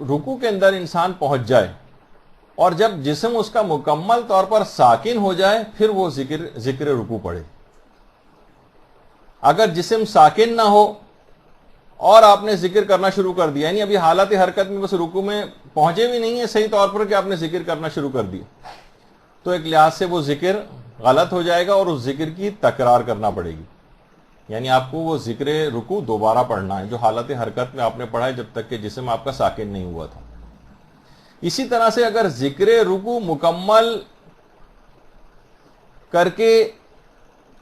رکوع کے اندر انسان پہنچ جائے اور جب جسم اس کا مکمل طور پر ساکن ہو جائے پھر وہ ذکر رکوع پڑھے. اگر جسم ساکن نہ ہو اور آپ نے ذکر کرنا شروع کر دیا، یعنی ابھی حالت حرکت میں بس رکوع میں پہنچے بھی نہیں ہے صحیح طور پر کہ آپ نے ذکر کرنا شروع کر دیا، تو ایک لحاظ سے وہ ذکر غلط ہو جائے گا اور اس ذکر کی تکرار کرنا پڑے گی. یعنی آپ کو وہ ذکر رکوع دوبارہ پڑھنا ہے جو حالت حرکت میں آپ نے پڑھا ہے جب تک کہ جسم آپ کا ساکن نہیں ہوا تھا. اسی طرح سے اگر ذکر رکوع مکمل کر کے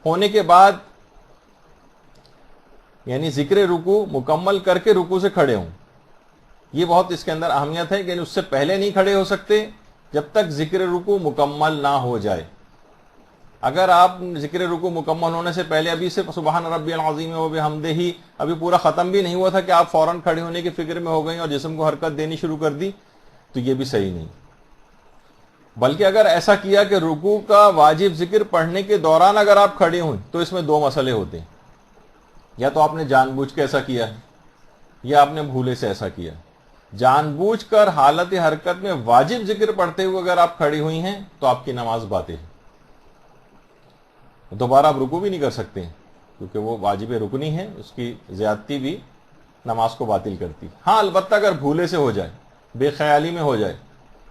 ہونے کے بعد، یعنی ذکر رکوع مکمل کر کے رکوع سے کھڑے ہوں، یہ بہت اس کے اندر اہمیت ہے کہ اس سے پہلے نہیں کھڑے ہو سکتے جب تک ذکر رکوع مکمل نہ ہو جائے. اگر آپ ذکر رکوع مکمل ہونے سے پہلے ابھی سے سبحان ربی العظیم و بحمدہ ہی ابھی پورا ختم بھی نہیں ہوا تھا کہ آپ فوراً کھڑے ہونے کی فکر میں ہو گئیں اور جسم کو حرکت دینی شروع کر دی، تو یہ بھی صحیح نہیں. بلکہ اگر ایسا کیا کہ رکوع کا واجب ذکر پڑھنے کے دوران اگر آپ کھڑے ہوئیں تو اس میں دو مسئلے ہوتے ہیں. یا تو آپ نے جان بوجھ کے ایسا کیا ہے یا آپ نے بھولے سے ایسا کیا. جان بوجھ کر حالت حرکت میں واجب ذکر پڑھتے ہوئے اگر آپ کھڑی ہوئی ہیں تو آپ کی نماز باطل ہے، دوبارہ آپ رکوع بھی نہیں کر سکتے کیونکہ وہ واجب رکنی ہے، اس کی زیادتی بھی نماز کو باطل کرتی. ہاں البتہ اگر بھولے سے ہو جائے، بے خیالی میں ہو جائے،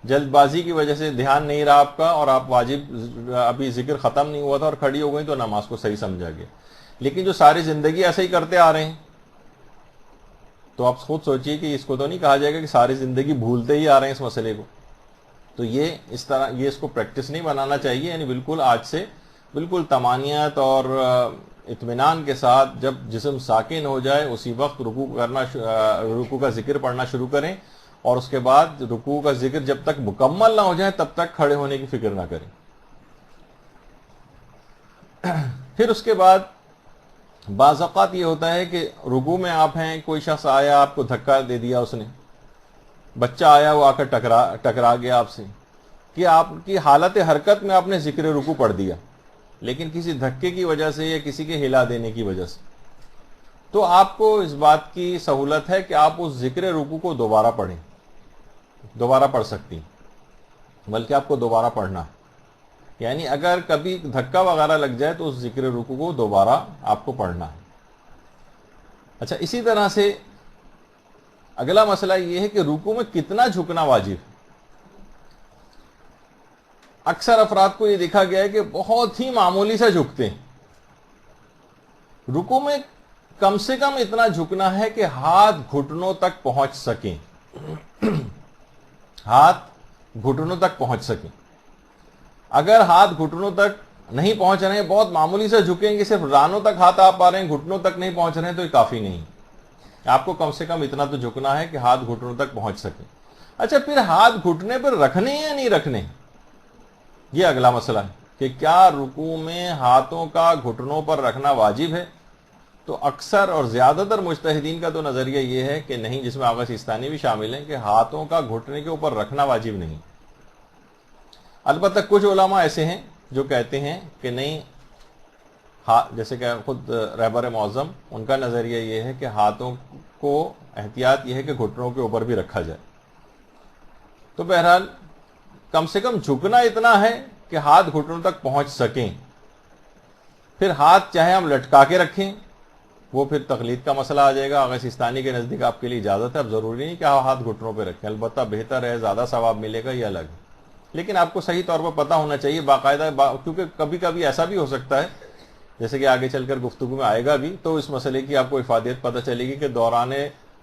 جلد بازی کی وجہ سے دھیان نہیں رہا آپ کا اور آپ واجب ابھی ذکر ختم نہیں ہوا تھا اور کھڑی ہو گئی تو نماز کو صحیح سمجھا گیا. لیکن جو ساری زندگی ایسے ہی کرتے آ رہے ہیں تو آپ خود سوچئے کہ اس کو تو نہیں کہا جائے گا کہ ساری زندگی بھولتے ہی آ رہے ہیں اس مسئلے کو. تو یہ اس طرح یہ اس کو پریکٹس نہیں بنانا چاہیے. یعنی بالکل آج سے بالکل طمانینت اور اطمینان کے ساتھ جب جسم ساکن ہو جائے اسی وقت رکوع کا ذکر پڑھنا شروع کریں اور اس کے بعد رکوع کا ذکر جب تک مکمل نہ ہو جائے تب تک کھڑے ہونے کی فکر نہ کریں. پھر اس کے بعد بعض اوقات یہ ہوتا ہے کہ رکوع میں آپ ہیں، کوئی شخص آیا آپ کو دھکا دے دیا، اس نے بچہ آیا وہ آ کر ٹکرا گیا آپ سے، کہ آپ کی حالت حرکت میں آپ نے ذکر رکوع پڑھ دیا لیکن کسی دھکے کی وجہ سے یا کسی کے ہلا دینے کی وجہ سے، تو آپ کو اس بات کی سہولت ہے کہ آپ اس ذکر رکوع کو دوبارہ پڑھیں، دوبارہ پڑھ سکتی ہیں، بلکہ آپ کو دوبارہ پڑھنا ہے. یعنی اگر کبھی دھکا وغیرہ لگ جائے تو اس ذکر رکوع کو دوبارہ آپ کو پڑھنا ہے. اچھا، اسی طرح سے اگلا مسئلہ یہ ہے کہ رکوع میں کتنا جھکنا واجب ہے. اکثر افراد کو یہ دیکھا گیا ہے کہ بہت ہی معمولی سے جھکتے ہیں. رکوع میں کم سے کم اتنا جھکنا ہے کہ ہاتھ گھٹنوں تک پہنچ سکیں، ہاتھ گھٹنوں تک پہنچ سکیں. اگر ہاتھ گھٹنوں تک نہیں پہنچ رہے ہیں، بہت معمولی سے جھکیں گے، صرف رانوں تک ہاتھ آپ پا رہے ہیں، گھٹنوں تک نہیں پہنچ رہے ہیں، تو یہ کافی نہیں. آپ کو کم سے کم اتنا تو جھکنا ہے کہ ہاتھ گھٹنوں تک پہنچ سکیں. اچھا، پھر ہاتھ گھٹنے پر رکھنے یا نہیں رکھنے، یہ اگلا مسئلہ ہے کہ کیا رکوع میں ہاتھوں کا گھٹنوں پر رکھنا واجب ہے. تو اکثر اور زیادہ تر مجتہدین کا تو نظریہ یہ ہے کہ نہیں، جس میں آغا سیستانی بھی شامل ہیں، کہ ہاتھوں کا گھٹنے کے اوپر رکھنا واجب نہیں. البتہ کچھ علماء ایسے ہیں جو کہتے ہیں کہ نہیں، جیسے کہ خود رہبر معظم، ان کا نظریہ یہ ہے کہ ہاتھوں کو احتیاط یہ ہے کہ گھٹنوں کے اوپر بھی رکھا جائے. تو بہرحال کم سے کم جھکنا اتنا ہے کہ ہاتھ گھٹنوں تک پہنچ سکیں. پھر ہاتھ چاہے ہم لٹکا کے رکھیں، وہ پھر تقلید کا مسئلہ آ جائے گا. آغا سیستانی کے نزدیک آپ کے لیے اجازت ہے، اب ضروری نہیں کہ آپ ہاتھ گھٹنوں پہ رکھیں، البتہ بہتر ہے، زیادہ ثواب ملے گا، یہ الگ ہے. لیکن آپ کو صحیح طور پر پتہ ہونا چاہیے باقاعدہ، کیونکہ کبھی کبھی ایسا بھی ہو سکتا ہے، جیسے کہ آگے چل کر گفتگو میں آئے گا بھی، تو اس مسئلے کی آپ کو افادیت پتہ چلے گی کہ دوران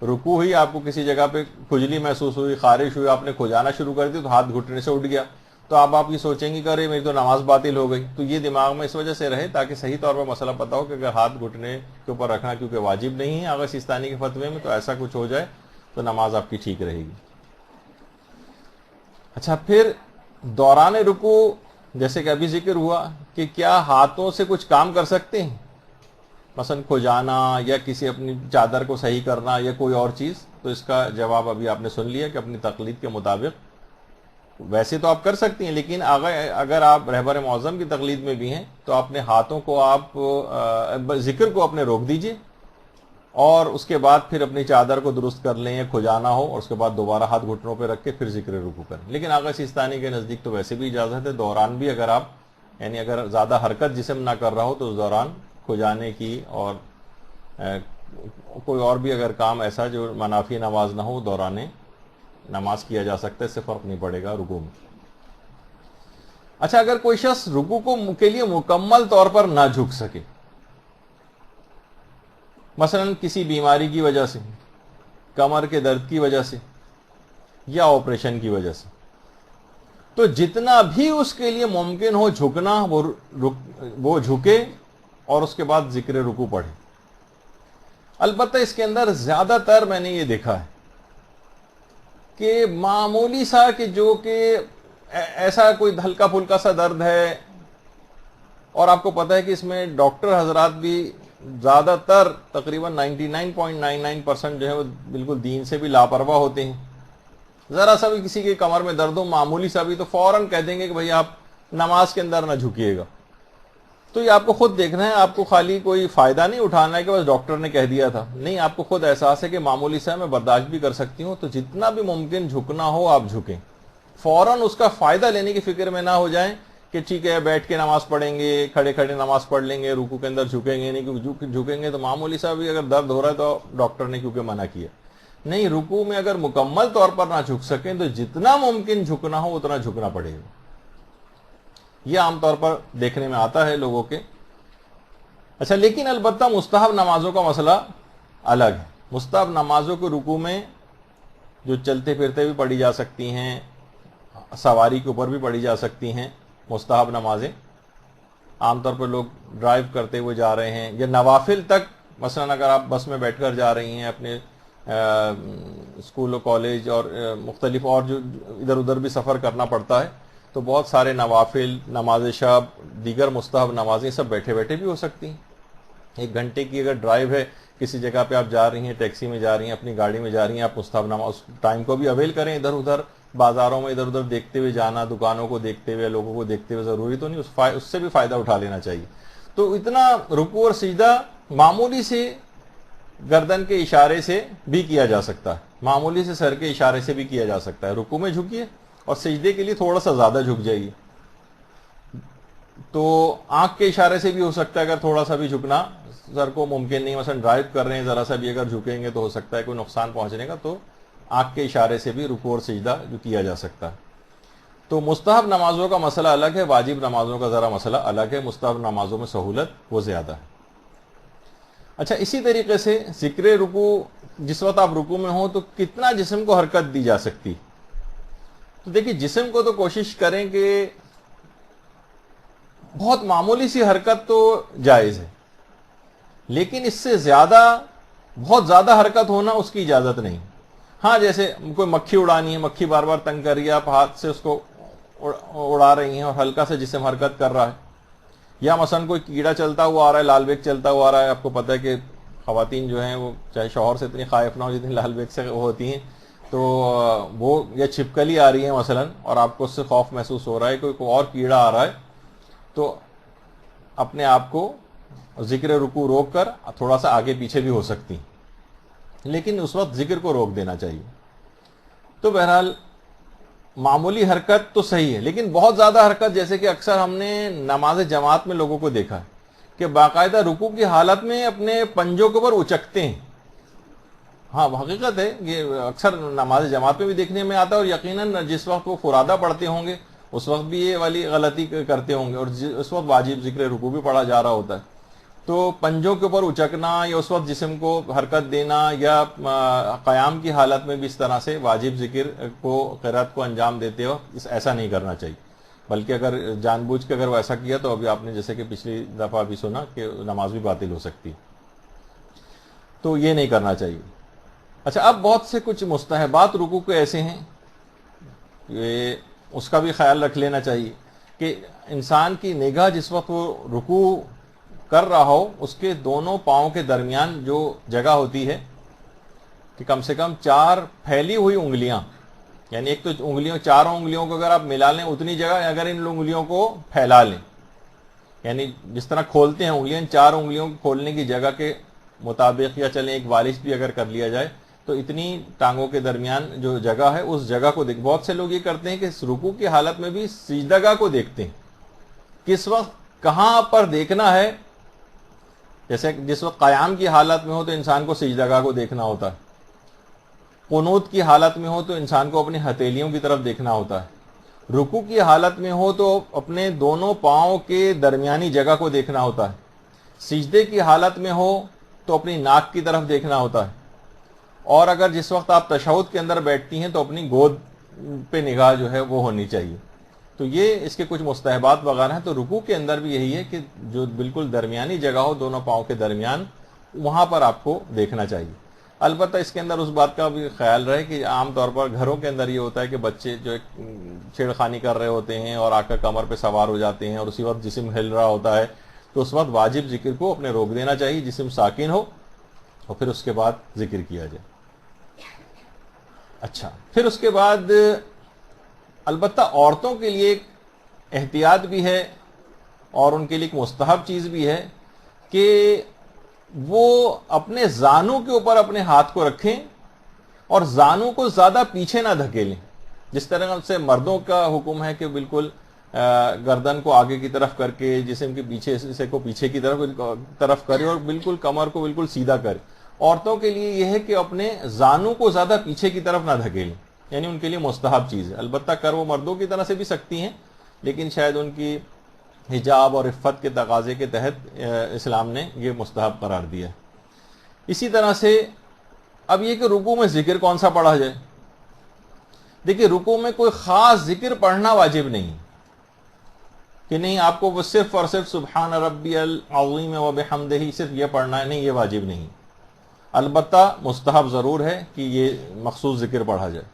رکوع ہی آپ کو کسی جگہ پہ کھجلی محسوس ہوئی، خارش ہوئی، آپ نے کھجانا شروع کر دی تو ہاتھ گھٹنے سے اٹھ گیا، تو آپ یہ سوچیں گے کہ ارے میری تو نماز باطل ہو گئی. تو یہ دماغ میں اس وجہ سے رہے تاکہ صحیح طور پر مسئلہ پتہ ہو کہ اگر ہاتھ گھٹنے کے اوپر رکھنا کیونکہ واجب نہیں ہے آغا سیستانی کے فتوے میں، تو ایسا کچھ ہو جائے تو نماز آپ کی ٹھیک رہے گی. اچھا، پھر دوران رکوع جیسے کہ ابھی ذکر ہوا کہ کیا ہاتھوں سے کچھ کام کر سکتے ہیں، مثلا کھجانا یا کسی اپنی چادر کو صحیح کرنا یا کوئی اور چیز. تو اس کا جواب ابھی آپ نے سن لیا کہ اپنی تقلید کے مطابق ویسے تو آپ کر سکتی ہیں، لیکن اگر آپ رہبر معظم کی تقلید میں بھی ہیں تو اپنے ہاتھوں کو آپ ذکر کو اپنے روک دیجئے. اور اس کے بعد پھر اپنی چادر کو درست کر لیں یا کھجانا ہو، اور اس کے بعد دوبارہ ہاتھ گھٹنوں پہ رکھ کے پھر ذکر رکوع کریں. لیکن آقا سیستانی کے نزدیک تو ویسے بھی اجازت ہے، دوران بھی اگر آپ یعنی اگر زیادہ حرکت جسم نہ کر رہا ہو تو اس دوران کھجانے کی اور کوئی اور بھی اگر کام ایسا جو منافی نماز نہ ہو دوران نماز کیا جا سکتا ہے، اس سے فرق نہیں پڑے گا رکوع میں. اچھا، اگر کوئی شخص رکوع کے لیے مکمل طور پر نہ جھک سکے، مثلا کسی بیماری کی وجہ سے، کمر کے درد کی وجہ سے یا آپریشن کی وجہ سے، تو جتنا بھی اس کے لیے ممکن ہو جھکنا وہ جھکے اور اس کے بعد ذکر رکوع پڑھے. البتہ اس کے اندر زیادہ تر میں نے یہ دیکھا ہے کہ معمولی سا کہ ایسا کوئی ہلکا پھلکا سا درد ہے، اور آپ کو پتہ ہے کہ اس میں ڈاکٹر حضرات بھی زیادہ تر تقریباً 99.99% جو ہے وہ بالکل دین سے بھی لاپرواہ ہوتے ہیں. ذرا سا بھی کسی کے کمر میں درد ہو معمولی سا بھی تو فوراً کہہ دیں گے کہ بھئی آپ نماز کے اندر نہ جھکیے گا. تو یہ آپ کو خود دیکھنا ہے، آپ کو خالی کوئی فائدہ نہیں اٹھانا ہے کہ بس ڈاکٹر نے کہہ دیا تھا، نہیں، آپ کو خود احساس ہے کہ معمولی سا میں برداشت بھی کر سکتی ہوں، تو جتنا بھی ممکن جھکنا ہو آپ جھکیں. فوراً اس کا فائدہ لینے کی فکر میں نہ ہو جائیں کہ ٹھیک ہے بیٹھ کے نماز پڑھیں گے، کھڑے کھڑے نماز پڑھ لیں گے، رکوع کے اندر جھکیں گے نہیں، کیونکہ جھکیں گے تو معمولی سا بھی اگر درد ہو رہا ہے تو ڈاکٹر نے کیونکہ منع کیا. نہیں، رکوع میں اگر مکمل طور پر نہ جھک سکیں تو جتنا ممکن جھکنا ہو اتنا جھکنا پڑے گا. یہ عام طور پر دیکھنے میں آتا ہے لوگوں کے. اچھا، لیکن البتہ مستحب نمازوں کا مسئلہ الگ ہے. مستحب نمازوں کے رکوع میں جو چلتے پھرتے بھی پڑھی جا سکتی ہیں، سواری کے اوپر بھی پڑھی جا سکتی ہیں مستحب نمازیں. عام طور پر لوگ ڈرائیو کرتے ہوئے جا رہے ہیں یا نوافل تک، مثلا اگر آپ بس میں بیٹھ کر جا رہی ہیں اپنے اسکول و کالج اور مختلف اور جو ادھر ادھر بھی سفر کرنا پڑتا ہے، تو بہت سارے نوافل، نماز شب، دیگر مستحب نمازیں سب بیٹھے بیٹھے بھی ہو سکتی ہیں. 1 گھنٹے کی اگر ڈرائیو ہے، کسی جگہ پہ آپ جا رہی ہیں، ٹیکسی میں جا رہی ہیں، اپنی گاڑی میں جا رہی ہیں، آپ مستحب نماز ٹائم کو بھی اویل کریں. ادھر ادھر بازاروں میں ادھر ادھر دیکھتے ہوئے جانا، دکانوں کو دیکھتے ہوئے، لوگوں کو دیکھتے ہوئے ضروری تو نہیں، اس سے بھی فائدہ اٹھا لینا چاہیے. تو اتنا رکوع اور سجدہ معمولی سے گردن کے اشارے سے بھی کیا جا سکتا ہے، معمولی سے سر کے اشارے سے بھی کیا جا سکتا ہے. رکوع میں جھکیے اور سجدے کے لیے تھوڑا سا زیادہ جھک جائیے. تو آنکھ کے اشارے سے بھی ہو سکتا ہے، اگر تھوڑا سا بھی جھکنا سر کو ممکن نہیں، مثلا ڈرائیو کر رہے ہیں، ذرا سا بھی اگر جھکیں گے تو ہو سکتا ہے کوئی نقصان پہنچنے کا، تو آنکھ کے اشارے سے بھی رکوع اور سجدہ جو کیا جا سکتا ہے. تو مستحب نمازوں کا مسئلہ الگ ہے، واجب نمازوں کا ذرا مسئلہ الگ ہے. مستحب نمازوں میں سہولت وہ زیادہ ہے. اچھا، اسی طریقے سے ذکر رکوع، جس وقت آپ رکوع میں ہوں تو کتنا جسم کو حرکت دی جا سکتی؟ تو دیکھیے، جسم کو تو کوشش کریں کہ بہت معمولی سی حرکت تو جائز ہے، لیکن اس سے زیادہ، بہت زیادہ حرکت ہونا اس کی اجازت نہیں. ہاں، جیسے کوئی مکھی اڑانی ہے، مکھی بار بار تنگ کر رہی ہے، آپ ہاتھ سے اس کو اڑا رہی ہیں اور ہلکا سے جسم حرکت کر رہا ہے. یا مثلا کوئی کیڑا چلتا ہوا آ رہا ہے، لال بیگ چلتا ہوا آ رہا ہے. آپ کو پتہ ہے کہ خواتین جو ہیں وہ چاہے شوہر سے اتنی خائف نہ ہو جتنی لال بیگ سے ہوتی ہیں، تو وہ یا چھپکلی آ رہی ہے مثلا اور آپ کو اس سے خوف محسوس ہو رہا ہے، کوئی اور کیڑا آ رہا ہے، تو اپنے آپ کو ذکر رکوع روک کر تھوڑا سا آگے پیچھے بھی ہو سکتی، لیکن اس وقت ذکر کو روک دینا چاہیے. تو بہرحال معمولی حرکت تو صحیح ہے، لیکن بہت زیادہ حرکت، جیسے کہ اکثر ہم نے نماز جماعت میں لوگوں کو دیکھا ہے کہ باقاعدہ رکوع کی حالت میں اپنے پنجوں کے اوپر اچکتے ہیں. ہاں، حقیقت ہے، یہ اکثر نماز جماعت میں بھی دیکھنے میں آتا ہے، اور یقیناً جس وقت وہ فرادہ پڑھتے ہوں گے اس وقت بھی یہ والی غلطی کرتے ہوں گے، اور اس وقت واجب ذکر رکوع بھی پڑھا جا رہا ہوتا ہے. تو پنجوں کے اوپر اچکنا یا اس وقت جسم کو حرکت دینا یا قیام کی حالت میں بھی اس طرح سے واجب ذکر کو، قرات کو انجام دیتے ہو، ایسا نہیں کرنا چاہیے. بلکہ اگر جان بوجھ کے اگر وہ ایسا کیا تو ابھی آپ نے جیسے کہ پچھلی دفعہ بھی سنا کہ نماز بھی باطل ہو سکتی، تو یہ نہیں کرنا چاہیے. اچھا، اب بہت سے کچھ مستحبات رکوع کے ایسے ہیں کہ اس کا بھی خیال رکھ لینا چاہیے کہ انسان کی نگاہ جس وقت وہ رکوع کر رہا ہو، اس کے دونوں پاؤں کے درمیان جو جگہ ہوتی ہے کہ کم سے کم 4 پھیلی ہوئی انگلیاں، یعنی ایک تو انگلیوں، چاروں انگلیوں کو اگر آپ ملا لیں اتنی جگہ، اگر ان انگلیوں کو پھیلا لیں، یعنی جس طرح کھولتے ہیں انگلیاں، 4 انگلیوں کو کھولنے کی جگہ کے مطابق یا چلیں ایک والش بھی اگر کر لیا جائے تو اتنی ٹانگوں کے درمیان جو جگہ ہے اس جگہ کو دیکھ. بہت سے لوگ یہ کرتے ہیں کہ رکوع کی حالت میں بھی سجدگاہ کو دیکھتے ہیں, کس وقت کہاں پر دیکھنا ہے. جیسے جس وقت قیام کی حالت میں ہو تو انسان کو سجدگاہ کو دیکھنا ہوتا ہے, قنوت کی حالت میں ہو تو انسان کو اپنی ہتھیلیوں کی طرف دیکھنا ہوتا ہے, رکوع کی حالت میں ہو تو اپنے دونوں پاؤں کے درمیانی جگہ کو دیکھنا ہوتا ہے, سجدے کی حالت میں ہو تو اپنی ناک کی طرف دیکھنا ہوتا ہے, اور اگر جس وقت آپ تشہد کے اندر بیٹھتی ہیں تو اپنی گود پہ نگاہ جو ہے وہ ہونی چاہیے. تو یہ اس کے کچھ مستحبات وغیرہ ہیں. تو رکوع کے اندر بھی یہی ہے کہ جو بالکل درمیانی جگہ ہو دونوں پاؤں کے درمیان, وہاں پر آپ کو دیکھنا چاہیے. البتہ اس کے اندر اس بات کا بھی خیال رہے کہ عام طور پر گھروں کے اندر یہ ہوتا ہے کہ بچے جو چھیڑ خانی کر رہے ہوتے ہیں اور آ کر کمر پہ سوار ہو جاتے ہیں اور اسی وقت جسم ہل رہا ہوتا ہے, تو اس وقت واجب ذکر کو اپنے روک دینا چاہیے, جسم ساکن ہو اور پھر اس کے بعد ذکر کیا جائے. اچھا, پھر اس کے بعد البتہ عورتوں کے لیے ایک احتیاط بھی ہے اور ان کے لیے ایک مستحب چیز بھی ہے کہ وہ اپنے زانوں کے اوپر اپنے ہاتھ کو رکھیں اور زانوں کو زیادہ پیچھے نہ دھکیلیں. جس طرح سے مردوں کا حکم ہے کہ بالکل گردن کو آگے کی طرف کر کے جسم کے پیچھے سے کو پیچھے کی طرف کرے اور بالکل کمر کو بالکل سیدھا کرے, عورتوں کے لیے یہ ہے کہ اپنے زانوں کو زیادہ پیچھے کی طرف نہ دھکیلیں, یعنی ان کے لیے مستحب چیز ہے. البتہ کر وہ مردوں کی طرح سے بھی سکتی ہیں, لیکن شاید ان کی حجاب اور عفت کے تقاضے کے تحت اسلام نے یہ مستحب قرار دیا. اسی طرح سے اب یہ کہ رکوع میں ذکر کون سا پڑھا جائے. دیکھیے, رکوع میں کوئی خاص ذکر پڑھنا واجب نہیں کہ نہیں آپ کو وہ صرف اور صرف سبحان ربی العظیم و بحمدہ صرف یہ پڑھنا ہے, نہیں, یہ واجب نہیں. البتہ مستحب ضرور ہے کہ یہ مخصوص ذکر پڑھا جائے,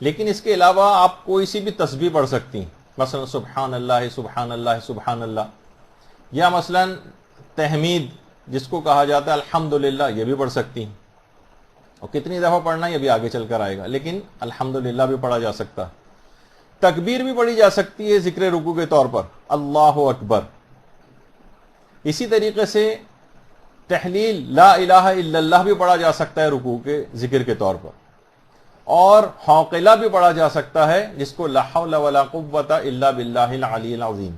لیکن اس کے علاوہ آپ کوئی سی بھی تسبیح پڑھ سکتی ہیں, مثلا سبحان اللہ سبحان اللہ سبحان اللہ, یا مثلا تحمید جس کو کہا جاتا ہے الحمدللہ, یہ بھی پڑھ سکتی ہیں. اور کتنی دفعہ پڑھنا یہ بھی آگے چل کر آئے گا, لیکن الحمدللہ بھی پڑھا جا سکتا ہے. تکبیر بھی پڑھی جا سکتی ہے ذکر رکوع کے طور پر, اللہ اکبر. اسی طریقے سے تحلیل لا الہ الا اللہ بھی پڑھا جا سکتا ہے رکوع کے ذکر کے طور پر, اور حوقلہ بھی پڑھا جا سکتا ہے جس کو لا حول ولا قوۃ الا باللہ العلی العظیم,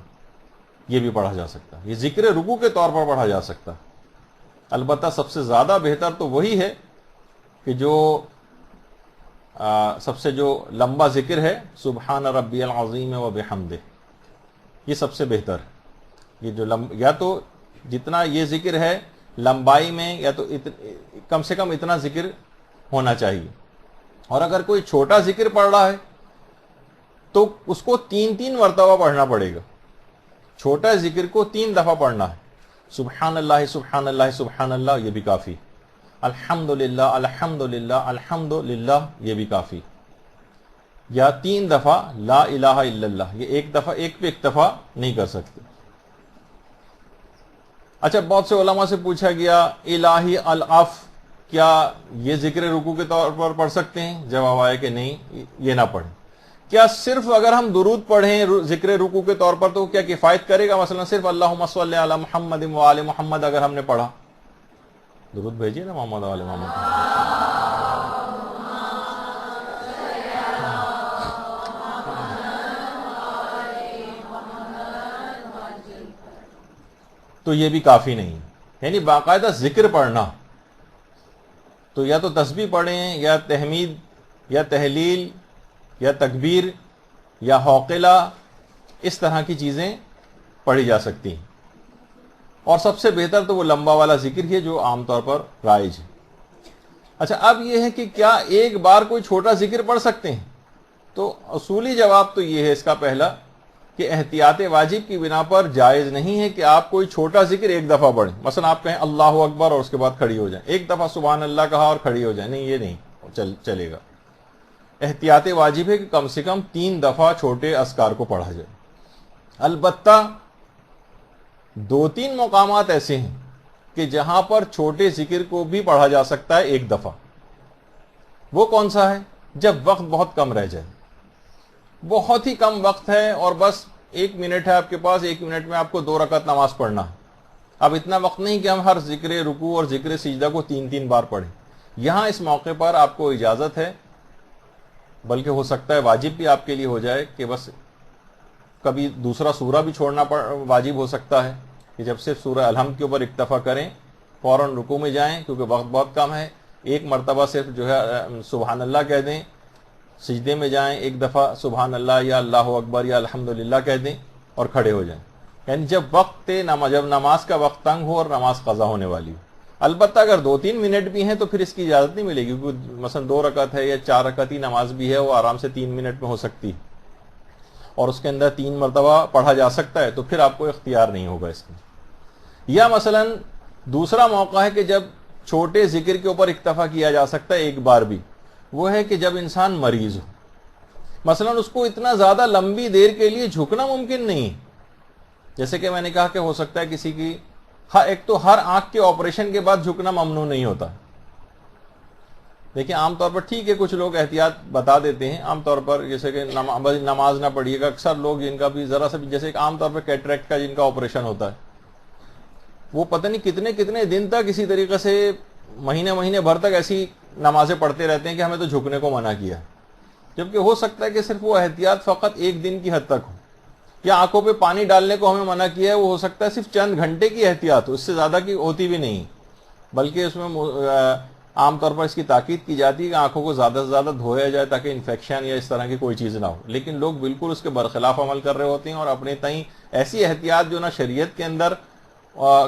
یہ بھی پڑھا جا سکتا ہے. یہ ذکر رکوع کے طور پر پڑھا جا سکتا ہے. البتہ سب سے زیادہ بہتر تو وہی ہے کہ جو سب سے جو لمبا ذکر ہے سبحان ربی العظیم و بحمدہ, یہ سب سے بہتر ہے. یہ جو یا تو جتنا یہ ذکر ہے لمبائی میں, یا تو کم سے کم اتنا ذکر ہونا چاہیے. اور اگر کوئی چھوٹا ذکر پڑھ رہا ہے تو اس کو 3 مرتبہ پڑھنا پڑے گا. چھوٹا ذکر کو 3 دفعہ پڑھنا ہے. سبحان اللہ سبحان اللہ سبحان اللہ, یہ بھی کافی. الحمدللہ الحمدللہ الحمدللہ, یہ بھی کافی. یا 3 دفعہ لا الہ الا اللہ, یہ ایک پہ اکتفا نہیں کر سکتے. اچھا, بہت سے علماء سے پوچھا گیا الہی العف, کیا یہ ذکر رکوع کے طور پر پڑھ سکتے ہیں؟ جواب آیا کہ نہیں, یہ نہ پڑھیں. کیا صرف اگر ہم درود پڑھیں ذکر رکوع کے طور پر تو کیا کفایت کرے گا؟ مثلا صرف اللہم صلی علی محمد و آل محمد اگر ہم نے پڑھا, درود بھیجیے نا محمد و آل محمد, تو یہ بھی کافی نہیں. یعنی باقاعدہ ذکر پڑھنا, تو یا تو تسبیح پڑھیں یا تحمید یا تحلیل یا تکبیر یا حوقلہ, اس طرح کی چیزیں پڑھی جا سکتی ہیں. اور سب سے بہتر تو وہ لمبا والا ذکر ہی ہے جو عام طور پر رائج ہے. اچھا, اب یہ ہے کہ کیا ایک بار کوئی چھوٹا ذکر پڑھ سکتے ہیں؟ تو اصولی جواب تو یہ ہے اس کا پہلا کہ احتیاط واجب کی بنا پر جائز نہیں ہے کہ آپ کوئی چھوٹا ذکر ایک دفعہ پڑھیں. مثلا آپ کہیں اللہ اکبر اور اس کے بعد کھڑی ہو جائیں, ایک دفعہ سبحان اللہ کہا اور کھڑی ہو جائیں, نہیں, یہ نہیں چلے گا. احتیاط واجب ہے کہ کم سے کم 3 دفعہ چھوٹے اذکار کو پڑھا جائے. البتہ 2-3 مقامات ایسے ہیں کہ جہاں پر چھوٹے ذکر کو بھی پڑھا جا سکتا ہے ایک دفعہ. وہ کون سا ہے؟ جب وقت بہت کم رہ جائے, بہت ہی کم وقت ہے اور بس 1 منٹ ہے آپ کے پاس, 1 منٹ میں آپ کو 2 رکعت نماز پڑھنا ہے, اب اتنا وقت نہیں کہ ہم ہر ذکر رکوع اور ذکر سجدہ کو 3 بار پڑھیں. یہاں اس موقع پر آپ کو اجازت ہے، بلکہ ہو سکتا ہے واجب بھی آپ کے لیے ہو جائے کہ بس کبھی دوسرا سورہ بھی چھوڑنا واجب ہو سکتا ہے کہ جب صرف سورہ الحمد کے اوپر اکتفا کریں، فوراً رکوع میں جائیں کیونکہ وقت بہت کم ہے، ایک مرتبہ صرف جو ہے سبحان اللہ کہہ دیں، سجدے میں جائیں ایک دفعہ سبحان اللہ یا اللہ اکبر یا الحمدللہ کہہ دیں اور کھڑے ہو جائیں. یعنی جب جب نماز کا وقت تنگ ہو اور نماز قضا ہونے والی ہو. البتہ اگر 2-3 منٹ بھی ہیں تو پھر اس کی اجازت نہیں ملے گی، کیونکہ مثلا 2 رکعت ہے یا 4 رکعت ہی نماز بھی ہے، وہ آرام سے 3 منٹ میں ہو سکتی ہے اور اس کے اندر 3 مرتبہ پڑھا جا سکتا ہے، تو پھر آپ کو اختیار نہیں ہوگا اس میں. یا مثلا دوسرا موقع ہے کہ جب چھوٹے ذکر کے اوپر اکتفا کیا جا سکتا ہے ایک بار بھی، وہ ہے کہ جب انسان مریض ہو. مثلا اس کو اتنا زیادہ لمبی دیر کے لیے جھکنا ممکن نہیں، جیسے کہ میں نے کہا کہ ہو سکتا ہے کسی کی ایک تو ہر آنکھ کے آپریشن کے بعد جھکنا ممنوع نہیں ہوتا. دیکھیں عام طور پر ٹھیک ہے کچھ لوگ احتیاط بتا دیتے ہیں، عام طور پر جیسے کہ نماز نہ پڑھیے گا. اکثر لوگ جن کا بھی ذرا سا بھی جیسے عام طور پر کیٹریکٹ کا جن کا آپریشن ہوتا ہے، وہ پتہ نہیں کتنے کتنے دن تک اسی طریقے سے مہینے بھر تک ایسی نمازیں پڑھتے رہتے ہیں کہ ہمیں تو جھکنے کو منع کیا، جبکہ ہو سکتا ہے کہ صرف وہ احتیاط فقط ایک دن کی حد تک ہو. یا آنکھوں پہ پانی ڈالنے کو ہمیں منع کیا ہے، وہ ہو سکتا ہے صرف چند گھنٹے کی احتیاط ہو، اس سے زیادہ کی ہوتی بھی نہیں، بلکہ اس میں عام طور پر اس کی تاکید کی جاتی ہے کہ آنکھوں کو زیادہ سے زیادہ دھویا جائے تاکہ انفیکشن یا اس طرح کی کوئی چیز نہ ہو. لیکن لوگ بالکل اس کے برخلاف عمل کر رہے ہوتے ہیں اور اپنے تئیں ایسی احتیاط جو نہ شریعت کے اندر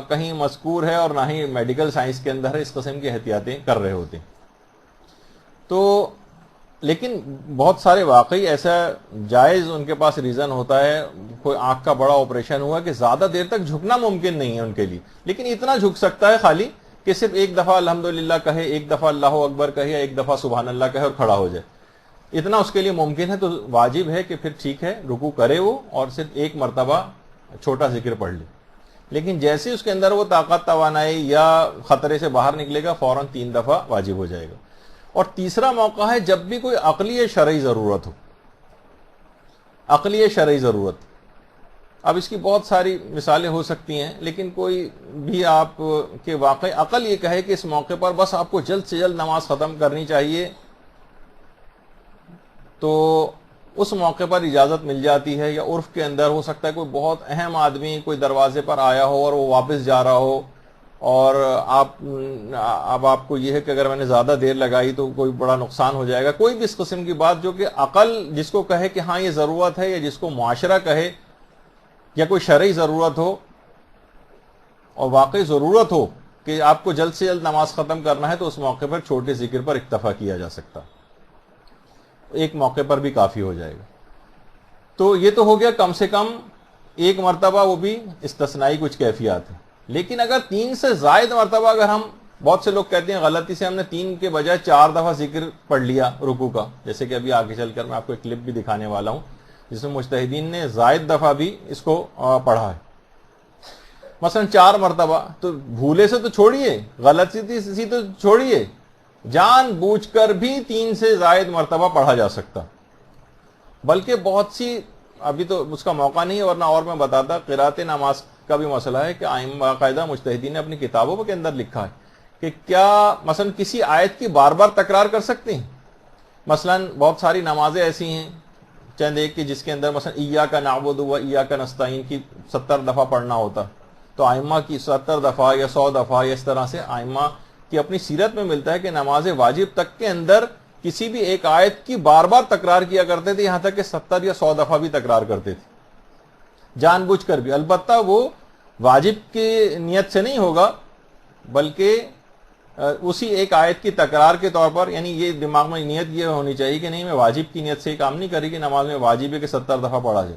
کہیں مذکور ہے اور نہ ہی میڈیکل سائنس کے اندر ہے، اس قسم کی احتیاطیں کر رہے ہوتے ہیں. تو لیکن بہت سارے واقعی ایسا جائز ان کے پاس ریزن ہوتا ہے، کوئی آنکھ کا بڑا آپریشن ہوا کہ زیادہ دیر تک جھکنا ممکن نہیں ہے ان کے لیے، لیکن اتنا جھک سکتا ہے خالی کہ صرف ایک دفعہ الحمدللہ کہے، ایک دفعہ اللہ اکبر کہے، یا ایک دفعہ سبحان اللہ کہے اور کھڑا ہو جائے. اتنا اس کے لیے ممکن ہے تو واجب ہے کہ پھر ٹھیک ہے رکوع کرے وہ اور صرف ایک مرتبہ چھوٹا ذکر پڑھ لے. لیکن جیسے اس کے اندر وہ طاقت توانائی یا خطرے سے باہر نکلے گا فوراً 3 دفعہ واجب ہو جائے گا. اور تیسرا موقع ہے جب بھی کوئی عقلی شرعی ضرورت ہو. عقلی شرعی ضرورت، اب اس کی بہت ساری مثالیں ہو سکتی ہیں، لیکن کوئی بھی آپ کے واقع عقل یہ کہے کہ اس موقع پر بس آپ کو جلد سے جلد نماز ختم کرنی چاہیے، تو اس موقع پر اجازت مل جاتی ہے. یا عرف کے اندر ہو سکتا ہے کوئی بہت اہم آدمی کوئی دروازے پر آیا ہو اور وہ واپس جا رہا ہو، اور اب آپ کو یہ ہے کہ اگر میں نے زیادہ دیر لگائی تو کوئی بڑا نقصان ہو جائے گا. کوئی بھی اس قسم کی بات جو کہ عقل جس کو کہے کہ ہاں یہ ضرورت ہے، یا جس کو معاشرہ کہے، یا کوئی شرعی ضرورت ہو اور واقعی ضرورت ہو کہ آپ کو جلد سے جلد نماز ختم کرنا ہے، تو اس موقع پر چھوٹے ذکر پر اکتفا کیا جا سکتا، ایک موقع پر بھی کافی ہو جائے گا. تو یہ تو ہو گیا کم سے کم ایک مرتبہ، وہ بھی استثنائی کچھ کیفیات ہیں. لیکن اگر 3 سے زائد مرتبہ، اگر ہم بہت سے لوگ کہتے ہیں غلطی سے ہم نے 3 کے بجائے 4 دفعہ ذکر پڑھ لیا رکوع کا، جیسے کہ ابھی آگے چل کر میں آپ کو ایک کلپ بھی دکھانے والا ہوں جس میں مجتہدین نے زائد دفعہ بھی اس کو پڑھا ہے، مثلا 4 مرتبہ. تو بھولے سے تو چھوڑیے، غلطی سے تو چھوڑیے، جان بوجھ کر بھی 3 سے زائد مرتبہ پڑھا جا سکتا. بلکہ بہت سی، ابھی تو اس کا موقع نہیں ہے ورنہ اور میں بتاتا، قرات نماز کا بھی مسئلہ ہے کہ باقاعدہ مجتہدین نے اپنی کتابوں کے اندر لکھا ہے کہ کیا مثلا کسی آیت کی بار بار تکرار کر سکتے ہیں. مثلا بہت ساری نمازیں ایسی ہیں چند ایک کی جس کے اندر مثلا ایاک نعبد و ایاک نستعین کی 70 دفعہ پڑھنا ہوتا، تو ائمہ کی 70 دفعہ یا 100 دفعہ یا اس طرح سے ائمہ کی اپنی سیرت میں ملتا ہے کہ نماز واجب تک کے اندر کسی بھی ایک آیت کی بار بار تکرار کیا کرتے تھے، یہاں تک کہ 70 یا 100 دفعہ بھی تکرار کرتے تھے جان بوجھ کر بھی. البتہ وہ واجب کی نیت سے نہیں ہوگا، بلکہ اسی ایک آیت کی تکرار کے طور پر، یعنی یہ دماغ میں نیت یہ ہونی چاہیے کہ نہیں میں واجب کی نیت سے ہی کام نہیں کری کہ نماز میں واجب ہے کہ 70 دفعہ پڑھا جائے.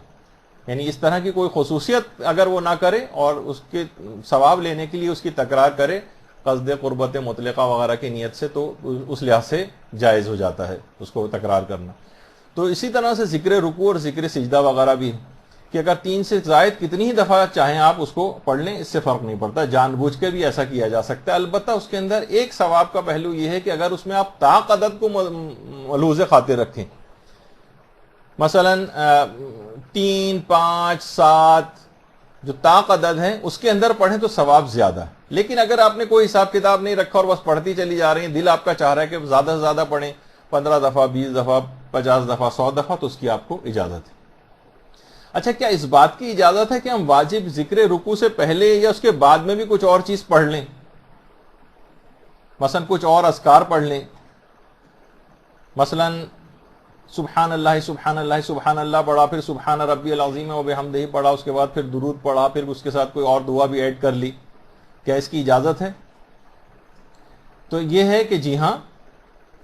یعنی اس طرح کی کوئی خصوصیت اگر وہ نہ کرے اور اس کے ثواب لینے کے لیے اس کی تکرار کرے قصد قربت مطلقہ وغیرہ کی نیت سے، تو اس لحاظ سے جائز ہو جاتا ہے اس کو تکرار کرنا. تو اسی طرح سے ذکر رکوع اور ذکر سجدہ وغیرہ بھی کہ اگر 3 سے زائد کتنی ہی دفعہ چاہیں آپ اس کو پڑھ لیں، اس سے فرق نہیں پڑتا، جان بوجھ کے بھی ایسا کیا جا سکتا ہے. البتہ اس کے اندر ایک ثواب کا پہلو یہ ہے کہ اگر اس میں آپ طاق عدد کو ملحوظ خاطر رکھیں، مثلا 3 5 7 جو طاق عدد ہے اس کے اندر پڑھیں تو ثواب زیادہ ہے. لیکن اگر آپ نے کوئی حساب کتاب نہیں رکھا اور بس پڑھتی چلی جا رہی ہیں، دل آپ کا چاہ رہا ہے کہ زیادہ سے زیادہ پڑھیں، 15 دفعہ، 20 دفعہ، 50 دفعہ، 100 دفعہ، تو اس کی آپ کو اجازت ہے. اچھا، کیا اس بات کی اجازت ہے کہ ہم واجب ذکر رکوع سے پہلے یا اس کے بعد میں بھی کچھ اور چیز پڑھ لیں؟ مثلا کچھ اور اذکار پڑھ لیں، مثلا سبحان اللہ سبحان اللہ سبحان اللہ پڑھا، پھر سبحان ربی العظیم و بحمدہ پڑھا، اس کے بعد پھر درود پڑھا، پھر اس کے ساتھ کوئی اور دعا بھی ایڈ کر لی. کیا اس کی اجازت ہے؟ تو یہ ہے کہ جی ہاں،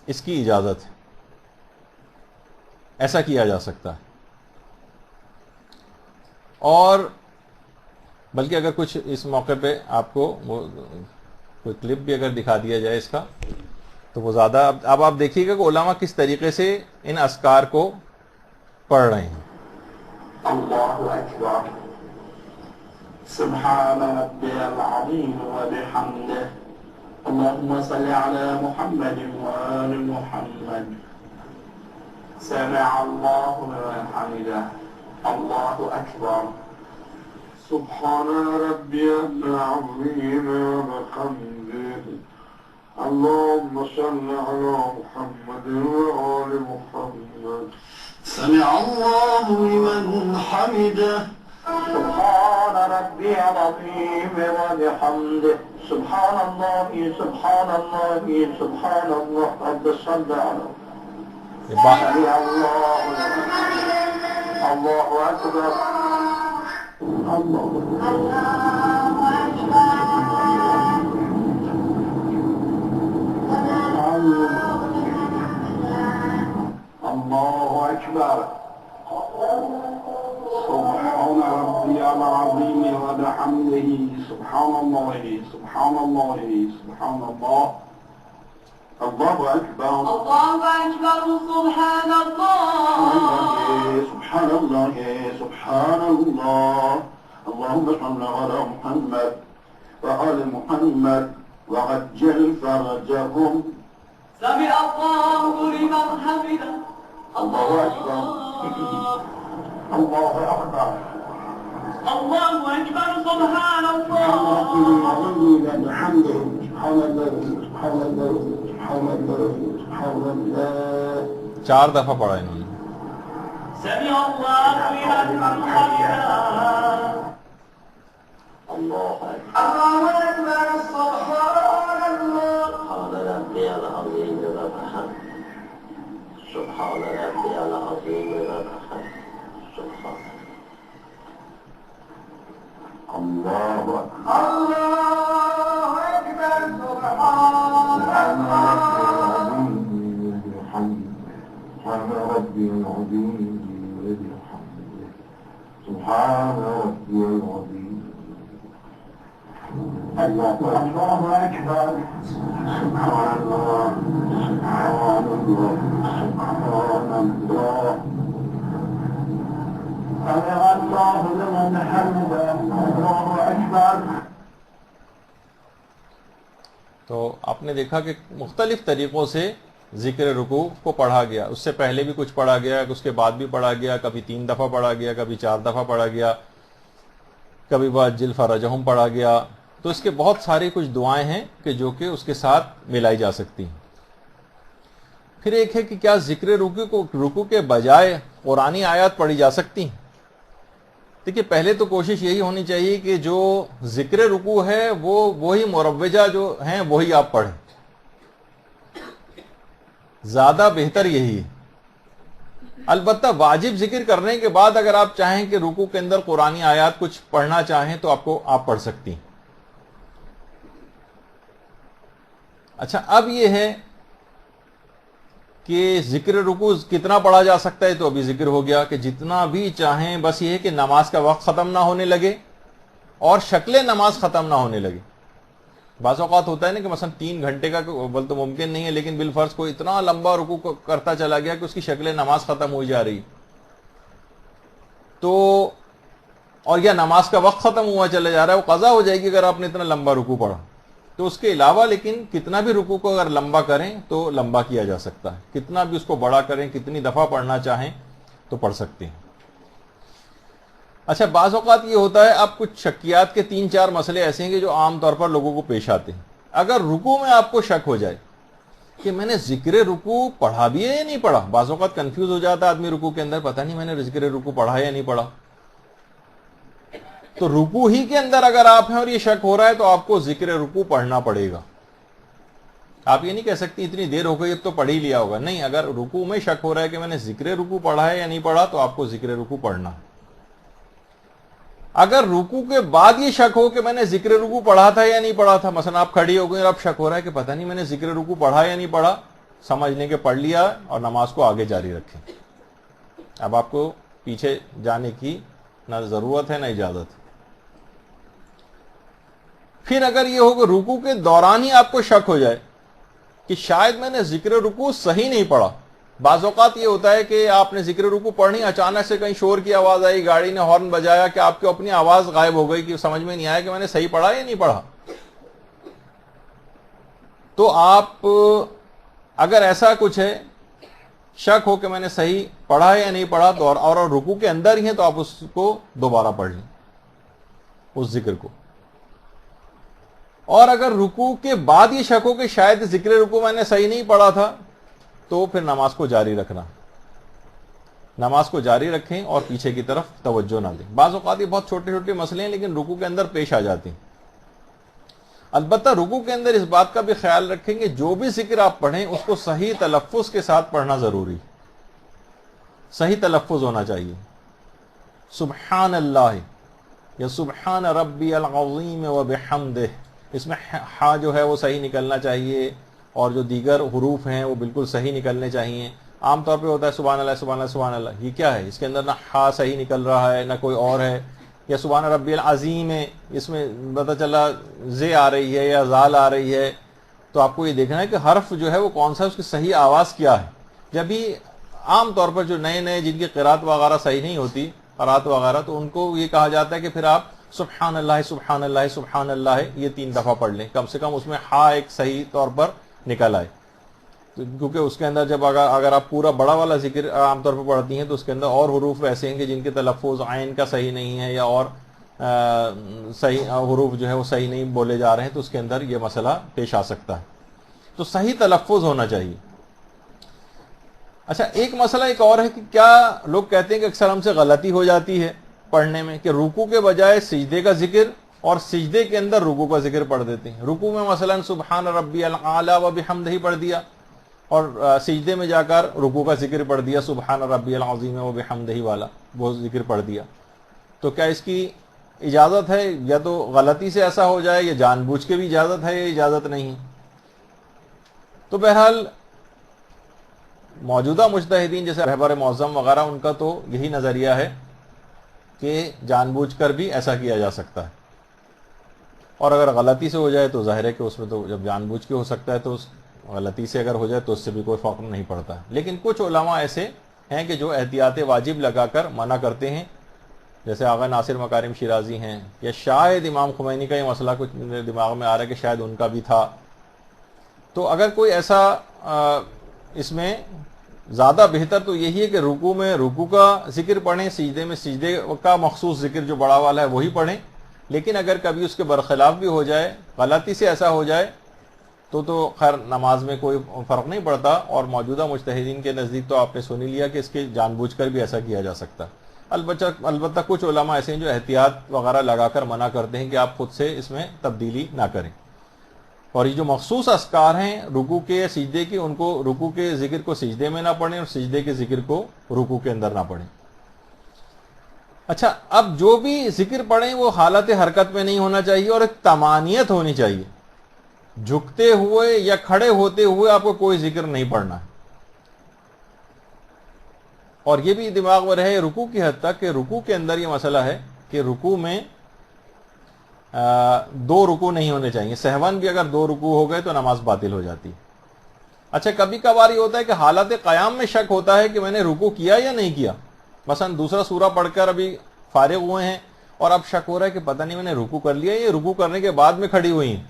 اس کی اجازت ہے، ایسا کیا جا سکتا ہے. اور بلکہ اگر کچھ اس موقع پہ آپ کو کوئی کلپ بھی اگر دکھا دیا جائے اس کا تو وہ زیادہ. اب آپ دیکھیے گا کہ علماء کس طریقے سے ان اذکار کو پڑھ رہے ہیں. اللہ اکبر سبحان ربی العظیم وبحمدہ اللهم صل على محمد وآل محمد سمع الله لمن حمده اللہ اکبر سبحان ربی العظیم وبحمدہ اللهم صل على محمد وآل محمد سمع الله لمن حمده سبحان ربي العظيم وبحمده سبحان الله سبحان الله سبحان الله رب صل على سمع الله الله أكبر الله أكبر سبحان ربي العظيم وبحمده سبحان الله سبحان الله سبحان الله الله أكبر الله أكبر سبحان الله سبحان الله سبحان الله اللهم صل على محمد وآل محمد وعجل فرجهم سمع الله لمن حمده الله أكبر الله أكبر الله أكبر سبحان الله بحمده سبحان الله سبحان الله سبحان الله سبحان الله 4 دفعہ پڑھا انہوں نے. سمع الله لمن حمده الله الله أكبر سبحان الله سبحان ربي العظيم وبحمده سبحان ربي العظيم وبحمده سبحان الله الله أكبر سبحان سبحان ربي العظيم وبحمده سبحان ربي العظيم الله أكبر سبحان الله سبحان الله سبحان الله سمع الله لمن حمده الله أكبر. تو آپ نے دیکھا کہ مختلف طریقوں سے ذکر رکوع کو پڑھا گیا. اس سے پہلے بھی کچھ پڑھا گیا، اس کے بعد بھی پڑھا گیا، کبھی 3 دفعہ پڑھا گیا، کبھی 4 دفعہ پڑھا گیا، کبھی وعجل فرجہم پڑھا گیا. تو اس کے بہت ساری کچھ دعائیں ہیں کہ جو کہ اس کے ساتھ ملائی جا سکتی ہیں. پھر ایک ہے کہ کیا ذکر رکوع کے بجائے قرآنی آیات پڑھی جا سکتی ہیں؟ دیکھیے، پہلے تو کوشش یہی ہونی چاہیے کہ جو ذکر رکوع ہے وہی مروجہ جو ہیں وہی آپ پڑھیں. زیادہ بہتر یہی ہے. البتہ واجب ذکر کرنے کے بعد اگر آپ چاہیں کہ رکوع کے اندر قرآنی آیات کچھ پڑھنا چاہیں تو آپ پڑھ سکتی ہیں. اچھا، اب یہ ہے کہ ذکر رکوع کتنا پڑھا جا سکتا ہے. تو ابھی ذکر ہو گیا کہ جتنا بھی چاہیں، بس یہ ہے کہ نماز کا وقت ختم نہ ہونے لگے اور شکل نماز ختم نہ ہونے لگے. بعض اوقات ہوتا ہے نا کہ مثلا 3 گھنٹے کا بل تو ممکن نہیں ہے، لیکن بالفرض کوئی اتنا لمبا رکوع کرتا چلا گیا کہ اس کی شکل نماز ختم ہو جا رہی، تو اور یا نماز کا وقت ختم ہوا چلا جا رہا ہے، وہ قضا ہو جائے گی اگر آپ نے اتنا لمبا رکوع پڑھا. تو اس کے علاوہ لیکن کتنا بھی رکوع کو اگر لمبا کریں تو لمبا کیا جا سکتا ہے. کتنا بھی اس کو بڑا کریں، کتنی دفعہ پڑھنا چاہیں تو پڑھ سکتے ہیں. اچھا بعض اوقات یہ ہوتا ہے اب کچھ شکیات کے 3-4 مسئلے ایسے ہیں کہ جو عام طور پر لوگوں کو پیش آتے ہیں. اگر رکوع میں آپ کو شک ہو جائے کہ میں نے ذکر رکوع پڑھا بھی ہے یا نہیں پڑھا، بعض اوقات کنفیوز ہو جاتا ہے آدمی رکوع کے اندر، پتہ نہیں میں نے ذکر رکوع پڑھا ہے یا نہیں پڑھا. تو رکوع ہی کے اندر اگر آپ ہیں اور یہ شک ہو رہا ہے تو آپ کو ذکر رکوع پڑھنا پڑے گا. آپ یہ نہیں کہہ سکتی اتنی دیر ہو گئی اب تو پڑھ ہی لیا ہوگا، نہیں، اگر رکوع میں شک ہو رہا ہے کہ میں نے ذکر رکوع پڑھا ہے یا نہیں پڑھا تو آپ کو ذکر رکوع پڑھنا. اگر رکوع کے بعد یہ شک ہو کہ میں نے ذکر رکوع پڑھا تھا یا نہیں پڑھا تھا، مثلا آپ کھڑی ہو گئی اور اب شک ہو رہا ہے کہ پتہ نہیں میں نے ذکر رکوع پڑھا یا نہیں پڑھا، سمجھ لیں کہ پڑھ لیا اور نماز کو آگے جاری رکھیں. اب آپ کو پیچھے جانے کی نہ ضرورت ہے نہ اجازت. پھر اگر یہ ہو کہ رکوع کے دوران ہی آپ کو شک ہو جائے کہ شاید میں نے ذکر رکوع صحیح نہیں پڑھا. بعض اوقات یہ ہوتا ہے کہ آپ نے ذکر رکوع پڑھنی، اچانک سے کہیں شور کی آواز آئی، گاڑی نے ہارن بجایا کہ آپ کی اپنی آواز غائب ہو گئی کہ سمجھ میں نہیں آیا کہ میں نے صحیح پڑھا یا نہیں پڑھا. تو آپ اگر ایسا کچھ ہے، شک ہو کہ میں نے صحیح پڑھا ہے یا نہیں پڑھا تو اور رکوع کے اندر ہی ہیں تو آپ اس کو دوبارہ پڑھ لیں اس ذکر کو. اور اگر رکوع کے بعد یہ شک ہو کہ شاید ذکر رکوع میں نے صحیح نہیں پڑھا تھا تو پھر نماز کو جاری رکھنا، نماز کو جاری رکھیں اور پیچھے کی طرف توجہ نہ دیں. بعض اوقات یہ بہت چھوٹے چھوٹے مسئلے ہیں لیکن رکوع کے اندر پیش آ جاتے ہیں. البتہ رکوع کے اندر اس بات کا بھی خیال رکھیں کہ جو بھی ذکر آپ پڑھیں اس کو صحیح تلفظ کے ساتھ پڑھنا ضروری، صحیح تلفظ ہونا چاہیے. سبحان اللہ یا سبحان ربی العظیم وبحمدہ، اس میں ہا جو ہے وہ صحیح نکلنا چاہیے اور جو دیگر حروف ہیں وہ بالکل صحیح نکلنے چاہیے. عام طور پہ ہوتا ہے سبحان اللہ سبحان اللہ سبحان اللہ، یہ کیا ہے؟ اس کے اندر نہ ہا صحیح نکل رہا ہے نہ کوئی اور ہے. یا سبحان ربی العظیم ہے، اس میں پتہ چلا زے آ رہی ہے یا زال آ رہی ہے. تو آپ کو یہ دیکھنا ہے کہ حرف جو ہے وہ کون سا ہے، اس کی صحیح آواز کیا ہے. جبھی عام طور پر جو نئے نئے جن کی قرات وغیرہ صحیح نہیں ہوتی، قرات وغیرہ، تو ان کو یہ کہا جاتا ہے کہ پھر آپ سبحان اللہ سبحان اللہ سبحان اللہ یہ 3 دفعہ پڑھ لیں، کم سے کم اس میں ہا ایک صحیح طور پر نکل آئے. کیونکہ اس کے اندر جب اگر آپ پورا بڑا والا ذکر عام طور پر پڑھتی ہیں تو اس کے اندر اور حروف ایسے ہیں کہ جن کے تلفظ عین کا صحیح نہیں ہے یا اور صحیح حروف جو ہے وہ صحیح نہیں بولے جا رہے ہیں، تو اس کے اندر یہ مسئلہ پیش آ سکتا ہے. تو صحیح تلفظ ہونا چاہیے. اچھا ایک مسئلہ ایک اور ہے کہ کیا لوگ کہتے ہیں کہ اکثر ہم سے غلطی ہو جاتی ہے پڑھنے میں کہ رکوع کے بجائے سجدے کا ذکر اور سجدے کے اندر رکوع کا ذکر پڑھ دیتے ہیں. رکوع میں مثلا سبحان ربی الاعلی وبحمدہ پڑھ دیا اور سجدے میں جا کر رکوع کا ذکر پڑھ دیا سبحان ربی العظیم وبحمدہ والا، وہ ذکر پڑھ دیا. تو کیا اس کی اجازت ہے؟ یا تو غلطی سے ایسا ہو جائے یا جان بوجھ کے بھی اجازت ہے یا اجازت نہیں. تو بہرحال موجودہ مجتہدین جیسے رہبر معظم وغیرہ ان کا تو یہی نظریہ ہے کہ جان بوجھ کر بھی ایسا کیا جا سکتا ہے، اور اگر غلطی سے ہو جائے تو ظاہر ہے کہ اس میں تو جب جان بوجھ کے ہو سکتا ہے تو غلطی سے اگر ہو جائے تو اس سے بھی کوئی فرق نہیں پڑتا ہے. لیکن کچھ علماء ایسے ہیں کہ جو احتیاط واجب لگا کر منع کرتے ہیں، جیسے آغا ناصر مکارم شیرازی ہیں، یا شاید امام خمینی کا یہ مسئلہ کچھ میرے دماغ میں آ رہا ہے کہ شاید ان کا بھی تھا. تو اگر کوئی ایسا اس میں زیادہ بہتر تو یہی ہے کہ رکوع میں رکوع کا ذکر پڑھیں، سجدے میں سجدے کا مخصوص ذکر جو بڑا والا ہے وہی پڑھیں. لیکن اگر کبھی اس کے برخلاف بھی ہو جائے، غلطی سے ایسا ہو جائے تو خیر نماز میں کوئی فرق نہیں پڑتا. اور موجودہ مجتہدین کے نزدیک تو آپ نے سن ہی لیا کہ اس کے جان بوجھ کر بھی ایسا کیا جا سکتا. البتہ کچھ علماء ایسے ہیں جو احتیاط وغیرہ لگا کر منع کرتے ہیں کہ آپ خود سے اس میں تبدیلی نہ کریں. اور یہ جو مخصوص اذکار ہیں رکوع کے سجدے کی، ان کو رکوع کے ذکر کو سجدے میں نہ پڑھیں اور سجدے کے ذکر کو رکوع کے اندر نہ پڑھیں. اچھا اب جو بھی ذکر پڑھیں وہ حالت حرکت میں نہیں ہونا چاہیے اور ایک طمانیت ہونی چاہیے. جھکتے ہوئے یا کھڑے ہوتے ہوئے آپ کو کوئی ذکر نہیں پڑھنا ہے. اور یہ بھی دماغ میں رہے رکوع کی حد تک کہ رکوع کے اندر یہ مسئلہ ہے کہ رکوع میں 2 رکوع نہیں ہونے چاہیے. سہون بھی اگر 2 رکوع ہو گئے تو نماز باطل ہو جاتی. اچھا کبھی کبھار یہ ہوتا ہے کہ حالت قیام میں شک ہوتا ہے کہ میں نے رکوع کیا یا نہیں کیا. مثلا دوسرا سورہ پڑھ کر ابھی فارغ ہوئے ہیں اور اب شک ہو رہا ہے کہ پتہ نہیں میں نے رکوع کر لیا، یہ رکوع کرنے کے بعد میں کھڑی ہوئی ہیں،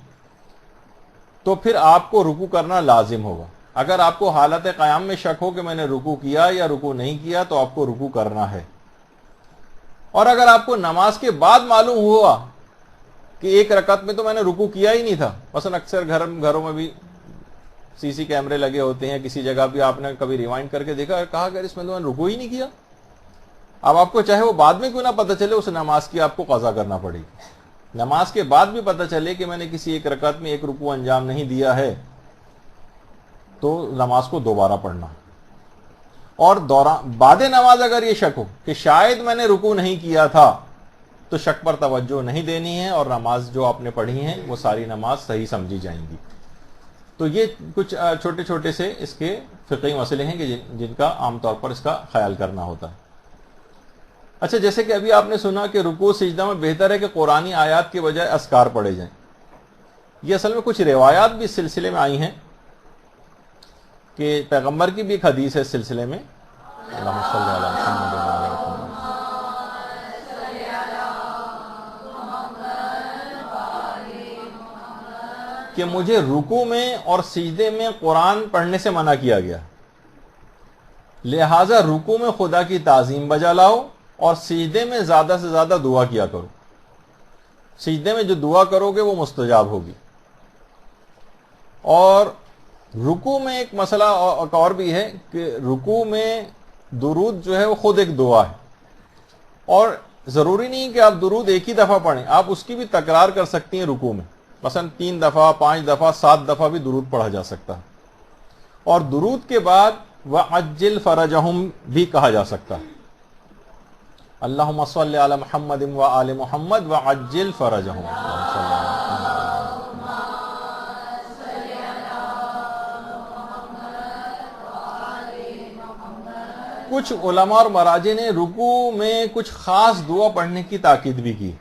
تو پھر آپ کو رکوع کرنا لازم ہوگا. اگر آپ کو حالت قیام میں شک ہو کہ میں نے رکوع کیا یا رکوع نہیں کیا تو آپ کو رکوع کرنا ہے. اور اگر آپ کو نماز کے بعد معلوم ہوا کہ ایک رکعت میں تو میں نے رکوع کیا ہی نہیں تھا، مثلا اکثر گھروں میں بھی سی سی کیمرے لگے ہوتے ہیں، کسی جگہ بھی آپ نے کبھی ریوائنڈ کر کے دیکھا، کہا کہ اس میں تو میں نے رکوع ہی نہیں کیا. اب آپ کو چاہے وہ بعد میں کیوں نہ پتہ چلے، اس نماز کی آپ کو قضا کرنا پڑے گی. نماز کے بعد بھی پتہ چلے کہ میں نے کسی ایک رکعت میں ایک رکوع انجام نہیں دیا ہے تو نماز کو دوبارہ پڑھنا. اور بعد نماز اگر یہ شک ہو کہ شاید میں نے رکوع نہیں کیا تھا تو شک پر توجہ نہیں دینی ہے، اور نماز جو آپ نے پڑھی ہیں وہ ساری نماز صحیح سمجھی جائیں گی. تو یہ کچھ چھوٹے چھوٹے سے اس کے فقہی مسئلے ہیں کہ جن کا عام طور پر اس کا خیال کرنا ہوتا ہے. اچھا، جیسے کہ ابھی آپ نے سنا کہ رکوع سجدہ میں بہتر ہے کہ قرآنی آیات کے بجائے اذکار پڑھے جائیں. یہ اصل میں کچھ روایات بھی اس سلسلے میں آئی ہیں کہ پیغمبر کی بھی ایک حدیث ہے اس سلسلے میں، اللہم صلی علی محمد و علی محمد، کہ مجھے رکوع میں اور سجدے میں قرآن پڑھنے سے منع کیا گیا، لہذا رکوع میں خدا کی تعظیم بجا لاؤ اور سجدے میں زیادہ سے زیادہ دعا کیا کرو. سجدے میں جو دعا کرو گے وہ مستجاب ہوگی. اور رکوع میں ایک مسئلہ اور بھی ہے کہ رکوع میں درود جو ہے وہ خود ایک دعا ہے، اور ضروری نہیں کہ آپ درود ایک ہی دفعہ پڑھیں، آپ اس کی بھی تکرار کر سکتی ہیں رکوع میں. مثلا 3 دفعہ، 5 دفعہ، 7 دفعہ بھی درود پڑھا جا سکتا ہے. اور درود کے بعد وَعَجِّلْ فَرَجَهُمْ بھی کہا جا سکتا ہے. اللہم صلی علی محمد و آل محمد وعجل فرجہم. کچھ علماء اور مراجع نے رکوع میں کچھ خاص دعا پڑھنے کی تاکید بھی کی،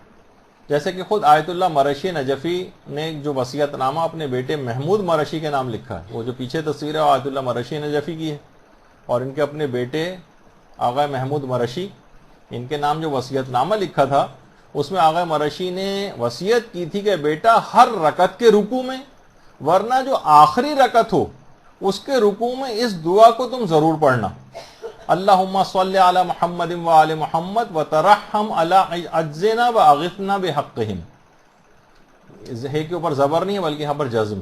جیسے کہ خود آیت اللہ مرشی نجفی نے جو وصیت نامہ اپنے بیٹے محمود مرشی کے نام لکھا ہے، وہ جو پیچھے تصویر ہے آیت اللہ مرشی نجفی کی ہے، اور ان کے اپنے بیٹے آغا محمود مرشی، ان کے نام جو وصیت نامہ لکھا تھا اس میں آغا مرشی نے وصیت کی تھی کہ بیٹا ہر رکعت کے رکوع میں، ورنہ جو آخری رکعت ہو اس کے رکوع میں اس دعا کو تم ضرور پڑھنا، اللہم صلی علی محمد و آل محمد وترحم علی عجزنا واغثنا بحقہم. ہے کے اوپر زبر نہیں ہے بلکہ یہاں پر جزم،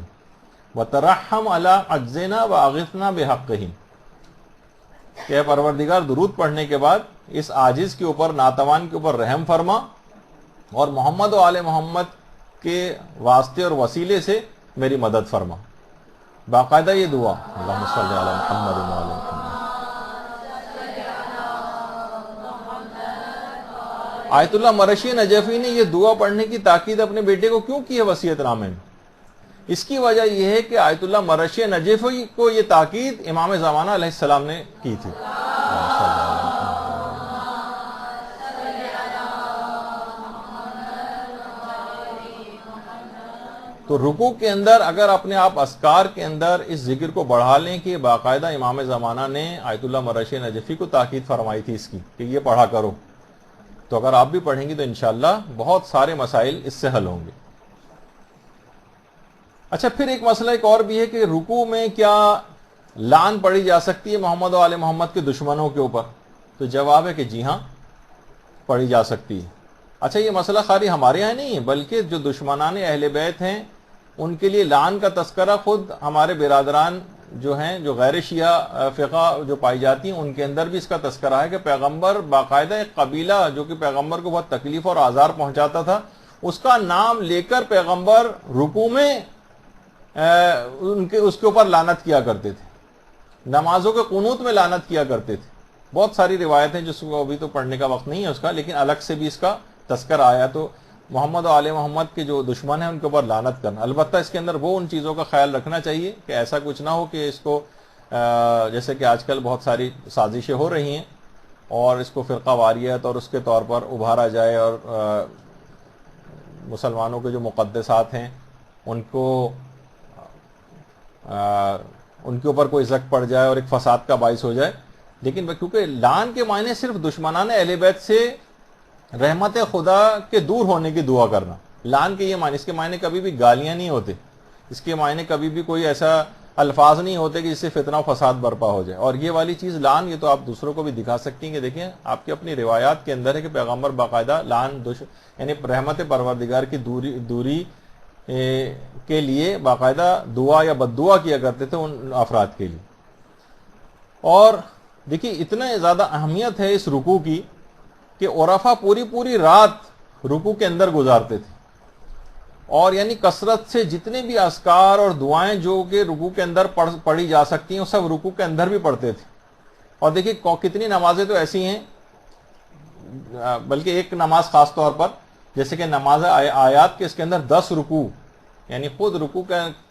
وترحم علی عجزنا واغثنا بحقہم، کہ اے پروردگار درود پڑھنے کے بعد اس عاجز کے اوپر، ناتوان کے اوپر رحم فرما، اور محمد و آل محمد کے واسطے اور وسیلے سے میری مدد فرما. باقاعدہ یہ دعا اللہم صلی علی محمد و آل محمد. آیت اللہ مرشی نجفی نے یہ دعا پڑھنے کی تاکید اپنے بیٹے کو کیوں کی ہے وصیت نامے میں؟ اس کی وجہ یہ ہے کہ آیت اللہ مرشی نجفی کو یہ تاکید امام زمانہ علیہ السلام نے کی تھی. تو رکوع کے اندر اگر اپنے آپ اذکار کے اندر اس ذکر کو بڑھا لیں کہ باقاعدہ امام زمانہ نے آیت اللہ مرشی نجفی کو تاکید فرمائی تھی اس کی کہ یہ پڑھا کرو، تو اگر آپ بھی پڑھیں گی تو انشاءاللہ بہت سارے مسائل اس سے حل ہوں گے. اچھا، پھر ایک مسئلہ ایک اور بھی ہے کہ رکوع میں کیا لعن پڑھی جا سکتی ہے محمد و آل محمد کے دشمنوں کے اوپر؟ تو جواب ہے کہ جی ہاں، پڑھی جا سکتی ہے. اچھا، یہ مسئلہ خالی ہمارے یہاں نہیں ہے بلکہ جو دشمنان اہل بیت ہیں ان کے لیے لعن کا تذکرہ خود ہمارے برادران جو ہیں، جو غیر شیعہ فقہ جو پائی جاتی ہیں، ان کے اندر بھی اس کا تذکرہ ہے کہ پیغمبر باقاعدہ ایک قبیلہ جو کہ پیغمبر کو بہت تکلیف اور آزار پہنچاتا تھا، اس کا نام لے کر پیغمبر رکوع میں اس کے اوپر لعنت کیا کرتے تھے، نمازوں کے قنوت میں لعنت کیا کرتے تھے. بہت ساری روایتیں جس کو ابھی تو پڑھنے کا وقت نہیں ہے اس کا، لیکن الگ سے بھی اس کا تذکرہ آیا. تو محمد و آل محمد کے جو دشمن ہیں ان کے اوپر لعنت کرنا، البتہ اس کے اندر وہ ان چیزوں کا خیال رکھنا چاہیے کہ ایسا کچھ نہ ہو کہ اس کو جیسے کہ آج کل بہت ساری سازشیں ہو رہی ہیں اور اس کو فرقہ واریت اور اس کے طور پر ابھارا جائے اور مسلمانوں کے جو مقدسات ہیں ان کے اوپر کوئی زک پڑ جائے اور ایک فساد کا باعث ہو جائے. لیکن کیونکہ لعن کے معنی صرف دشمنان اہل بیت سے رحمت خدا کے دور ہونے کی دعا کرنا، لعن کے یہ معنی، اس کے معنی کبھی بھی گالیاں نہیں ہوتے، اس کے معنی کبھی بھی کوئی ایسا الفاظ نہیں ہوتے کہ جس سے فتنہ و فساد برپا ہو جائے. اور یہ والی چیز لعن، یہ تو آپ دوسروں کو بھی دکھا سکتی ہیں کہ دیکھیں آپ کی اپنی روایات کے اندر ہے کہ پیغمبر باقاعدہ لعن یعنی رحمت پروردگار کی دوری کے لیے باقاعدہ دعا یا بد دعا کیا کرتے تھے ان افراد کے لیے. اور دیکھیے اتنا زیادہ اہمیت ہے اس رکوع کی کہ عرفہ پوری رات رکوع کے اندر گزارتے تھے، اور یعنی کثرت سے جتنے بھی اذکار اور دعائیں جو کہ رکوع کے اندر پڑھی جا سکتی ہیں وہ سب رکوع کے اندر بھی پڑھتے تھے. اور دیکھیے کتنی نمازیں تو ایسی ہیں، بلکہ ایک نماز خاص طور پر جیسے کہ نماز آیات کے، اس کے اندر 10 رکوع، یعنی خود رکوع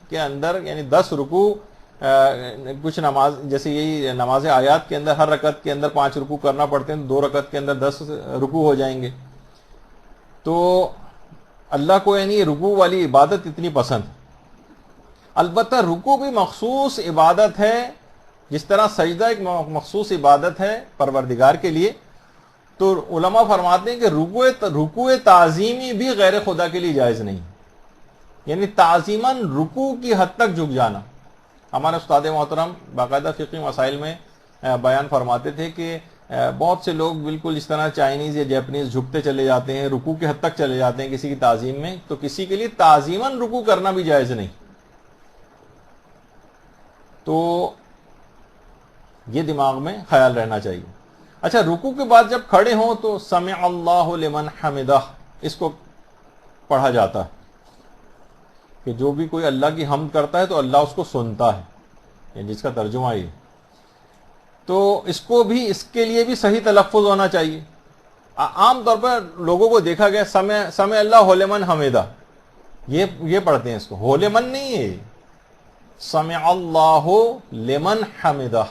کے اندر یعنی 10 رکوع. کچھ نماز جیسے یہی نماز آیات کے اندر ہر رکعت کے اندر 5 رکوع کرنا پڑتے ہیں، 2 رکعت کے اندر 10 رکوع ہو جائیں گے. تو اللہ کو یعنی رکوع والی عبادت اتنی پسند. البتہ رکوع بھی مخصوص عبادت ہے، جس طرح سجدہ ایک مخصوص عبادت ہے پروردگار کے لیے. تو علماء فرماتے ہیں کہ رکوع تعظیمی بھی غیر خدا کے لیے جائز نہیں، یعنی تعظیماً رکوع کی حد تک جھک جانا. ہمارے استاد محترم باقاعدہ فقہی مسائل میں بیان فرماتے تھے کہ بہت سے لوگ بالکل اس طرح چائنیز یا جیپنیز جھکتے چلے جاتے ہیں، رکوع کی حد تک چلے جاتے ہیں کسی کی تعظیم میں. تو کسی کے لیے تعظیماً رکوع کرنا بھی جائز نہیں. تو یہ دماغ میں خیال رہنا چاہیے. اچھا، رکوع کے بعد جب کھڑے ہوں تو سمع اللہ لمن حمدہ اس کو پڑھا جاتا ہے کہ جو بھی کوئی اللہ کی حمد کرتا ہے تو اللہ اس کو سنتا ہے، یعنی جس کا ترجمہ یہ. تو اس کو بھی، اس کے لیے بھی صحیح تلفظ ہونا چاہیے. عام طور پر لوگوں کو دیکھا گیا سمع اللہ لمن حمدہ یہ پڑھتے ہیں، اس کو ہو لمن نہیں ہے، سمع اللہ لمن حمدہ.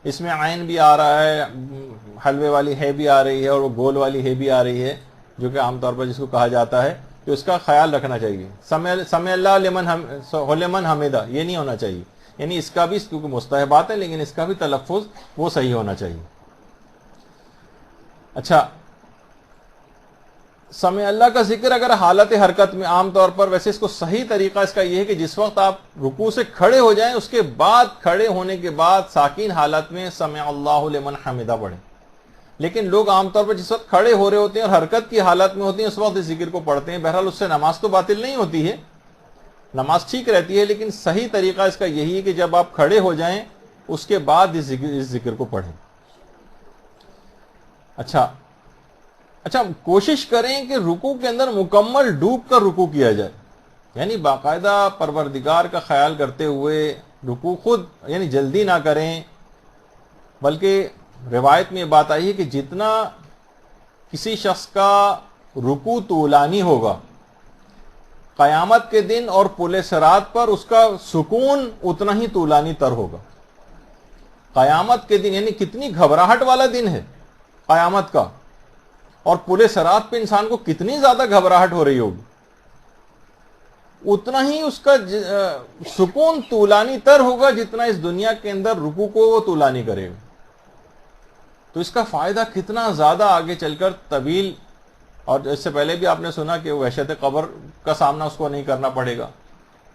اس میں عین بھی آ رہا ہے، حلوے والی ہے بھی آ رہی ہے، اور وہ گول والی ہے بھی آ رہی ہے، جو کہ عام طور پر جس کو کہا جاتا ہے. تو اس کا خیال رکھنا چاہیے. سمع اللہ لمن حمدہ یہ نہیں ہونا چاہیے، یعنی اس کا بھی کیونکہ مستحبات ہے لیکن اس کا بھی تلفظ وہ صحیح ہونا چاہیے. اچھا، سمع اللہ کا ذکر اگر حالت حرکت میں، عام طور پر ویسے اس کو صحیح طریقہ اس کا یہ ہے کہ جس وقت آپ رکوع سے کھڑے ہو جائیں اس کے بعد، کھڑے ہونے کے بعد ساکین حالت میں سمع اللہ لمن حمدہ پڑھیں. لیکن لوگ عام طور پر جس وقت کھڑے ہو رہے ہوتے ہیں اور حرکت کی حالت میں ہوتے ہیں اس وقت اس ذکر کو پڑھتے ہیں. بہرحال اس سے نماز تو باطل نہیں ہوتی ہے، نماز ٹھیک رہتی ہے، لیکن صحیح طریقہ اس کا یہی ہے کہ جب آپ کھڑے ہو جائیں اس کے بعد اس ذکر کو پڑھیں. اچھا کوشش کریں کہ رکوع کے اندر مکمل ڈوب کر رکوع کیا جائے، یعنی باقاعدہ پروردگار کا خیال کرتے ہوئے رکوع خود یعنی جلدی نہ کریں. بلکہ روایت میں یہ بات آئی ہے کہ جتنا کسی شخص کا رکوع طولانی ہوگا قیامت کے دن اور پل صراط پر اس کا سکون اتنا ہی طولانی تر ہوگا. قیامت کے دن یعنی کتنی گھبراہٹ والا دن ہے قیامت کا، اور پل صراط پہ انسان کو کتنی زیادہ گھبراہٹ ہو رہی ہوگی، اتنا ہی اس کا سکون طولانی تر ہوگا جتنا اس دنیا کے اندر رکوع کو وہ طولانی کرے گا. تو اس کا فائدہ کتنا زیادہ آگے چل کر طویل. اور اس سے پہلے بھی آپ نے سنا کہ وحشت قبر کا سامنا اس کو نہیں کرنا پڑے گا،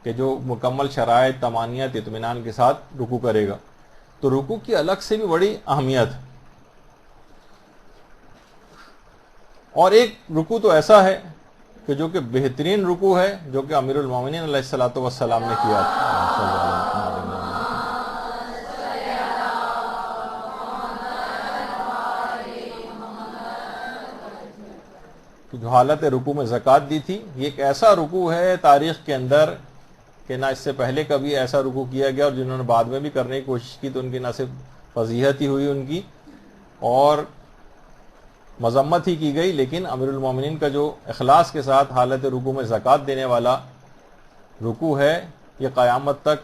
کہ جو مکمل شرائط، طمانینت، اطمینان کے ساتھ رکوع کرے گا. تو رکوع کی الگ سے بھی بڑی اہمیت ہے. اور ایک رکوع تو ایسا ہے کہ جو کہ بہترین رکوع ہے، جو کہ امیر المومنین علیہ الصلوۃ والسلام نے کیا جو حالت رکوع میں زکوٰۃ دی تھی. یہ ایک ایسا رکوع ہے تاریخ کے اندر کہ نہ اس سے پہلے کبھی ایسا رکوع کیا گیا، اور جنہوں نے بعد میں بھی کرنے کی کوشش کی تو ان کی نہ صرف فضیحت ہی ہوئی ان کی اور مذمت ہی کی گئی، لیکن امیر المومنین کا جو اخلاص کے ساتھ حالت رکوع میں زکوٰۃ دینے والا رکوع ہے یہ قیامت تک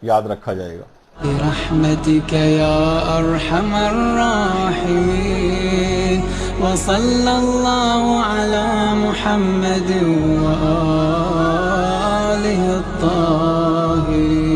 یاد رکھا جائے گا. برحمتك يا أرحم الراحمين وصلى الله على محمد وآله الطاهرين.